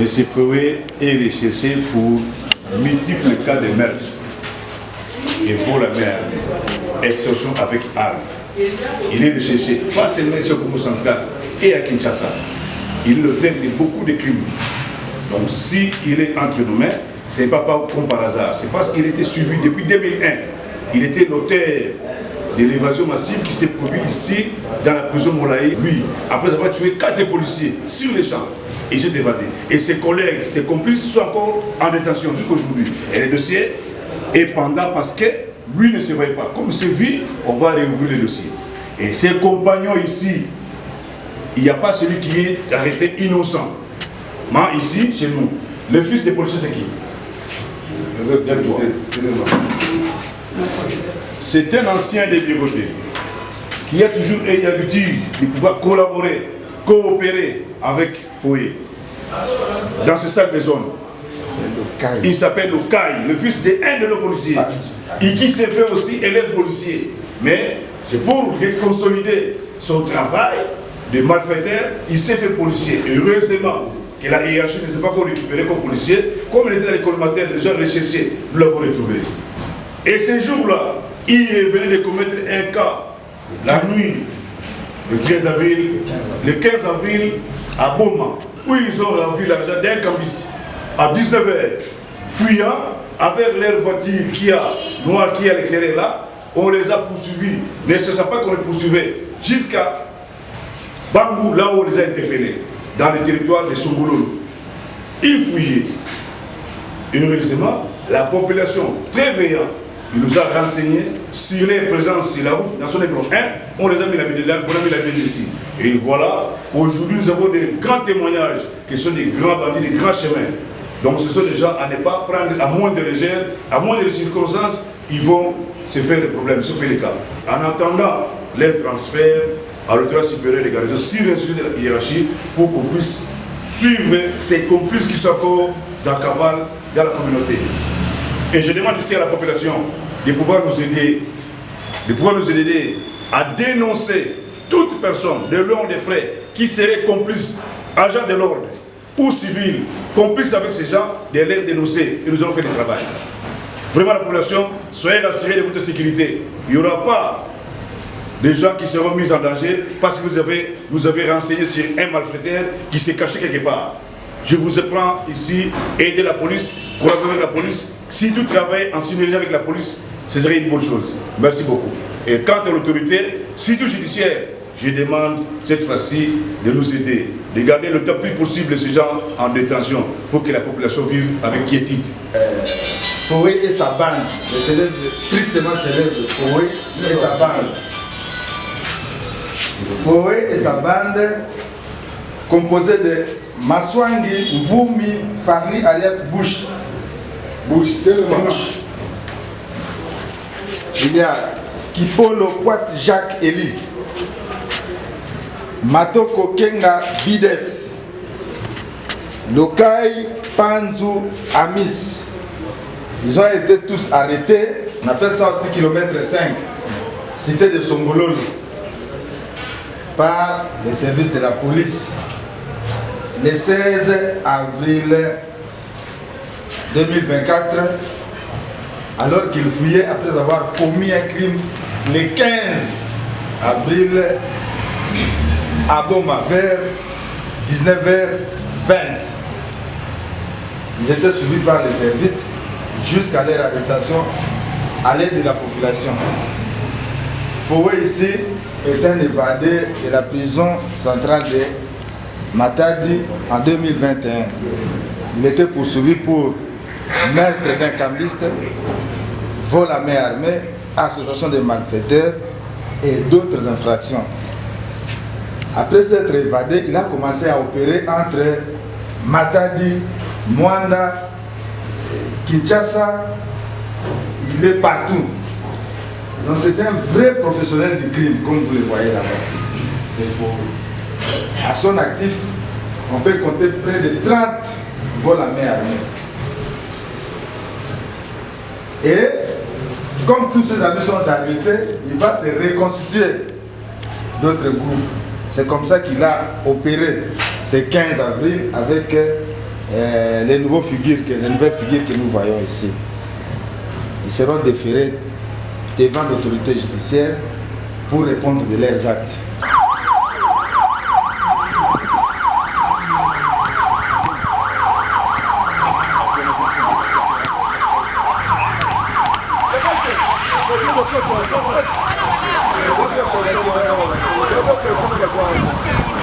M. Foué est recherché pour multiples cas de meurtre et vol à mer, extorsion avec armes. Il est recherché, pas seulement ici au Congo central et à Kinshasa. Il est l'auteur de beaucoup de crimes. Donc si il est entre nos mains, ce n'est pas comme par hasard. C'est parce qu'il était suivi depuis 2001. Il était l'auteur de l'évasion massive qui s'est produite ici, dans la prison Molaï. Lui, après avoir tué 4 policiers sur les champs, il s'est évadé. Et ses collègues, ses complices sont encore en détention jusqu'aujourd'hui. Et le dossier est pendant parce que lui ne se voit pas. Comme c'est vu, on va réouvrir le dossier. Et ses compagnons ici, il n'y a pas celui qui est arrêté innocent. Mais ici, chez nous, le fils des policiers, c'est qui? C'est un ancien des Bigotés qui a toujours eu l'habitude de pouvoir collaborer, coopérer avec Foué dans ce sac de zone. Il s'appelle le Caille, le fils d'un de nos policiers, et qui s'est fait aussi élève policier. Mais c'est pour consolider son travail de malfaiteur, il s'est fait policier. Heureusement que la hiérarchie ne s'est pas encore récupérée comme policier, comme il était dans les collimateurs déjà recherchés, nous l'avons retrouvé. Et ce jour-là, il est venu de commettre un cas la nuit, le 15 avril, à Boma, où ils ont rendu l'argent d'un cambiste à 19h, fuyant avec leur voiture qui a noire qui est à l'extérieur là, on les a poursuivis, ne sachant pas qu'on les poursuivait, jusqu'à Bangou, là où on les a interpellés, dans le territoire de Songololo. Ils fouillaient. Heureusement, la population très veillante, il nous a renseigné sur les présences sur la route nationale 1, on les a mis la ville ici. Et voilà, aujourd'hui nous avons des grands témoignages qui sont des grands bandits, des grands chemins. Donc ce sont des gens à ne pas prendre à moindre légère, à moindre circonstances, ils vont se faire des problèmes, se faire des cas. En attendant les transferts à l'autorité supérieure des garnisons, sur le sujet de la hiérarchie, pour qu'on puisse suivre ces complices qui sont encore dans cavale dans la communauté. Et je demande ici à la population de pouvoir nous aider, à dénoncer toute personne, de loin ou de près, qui serait complice, agent de l'ordre ou civil, complice avec ces gens, de les dénoncer et nous allons faire du travail. Vraiment la population, soyez rassurés de votre sécurité. Il n'y aura pas de gens qui seront mis en danger parce que vous avez renseigné sur un malfaiteur qui s'est caché quelque part. Je vous apprends ici, aider la police, collaborer avec la police. Si tout travaille en synergie avec la police, ce serait une bonne chose. Merci beaucoup. Et quant à l'autorité, surtout judiciaire, je demande cette fois-ci de nous aider, de garder le temps plus possible ces gens en détention pour que la population vive avec quiétude. Foué et sa bande, tristement célèbre Foué et sa bande. Foué et sa bande, composée de Maswangi, Mvumi, Fagri alias Bush. Il y a Kipolo Kwat Jacques Eli, Matoko Kenga Bides, Lokai Panzu Amis. Ils ont été tous arrêtés. On appelle ça aussi kilomètre 5, cité de Songololo, par les services de la police le 16 avril 2024, alors qu'ils fouillaient après avoir commis un crime le 15 avril à Boma vers 19h20. Ils étaient suivis par les services jusqu'à leur arrestation à l'aide de la population. Foué ici est un évadé de la prison centrale de Matadi en 2021. Il était poursuivi pour meurtre d'un cambiste, vol à main armée, association de malfaiteurs et d'autres infractions. Après s'être évadé, il a commencé à opérer entre Matadi, Mwanda, Kinshasa. Il est partout. Donc c'est un vrai professionnel du crime, comme vous le voyez là-bas. C'est faux. À son actif, on peut compter près de 30 vols à main armée. Et comme tous ses amis sont arrêtés, il va se reconstituer d'autres groupes. C'est comme ça qu'il a opéré ce 15 avril avec les nouvelles figures que nous voyons ici. Ils seront déférés devant l'autorité judiciaire pour répondre de leurs actes. Gracias.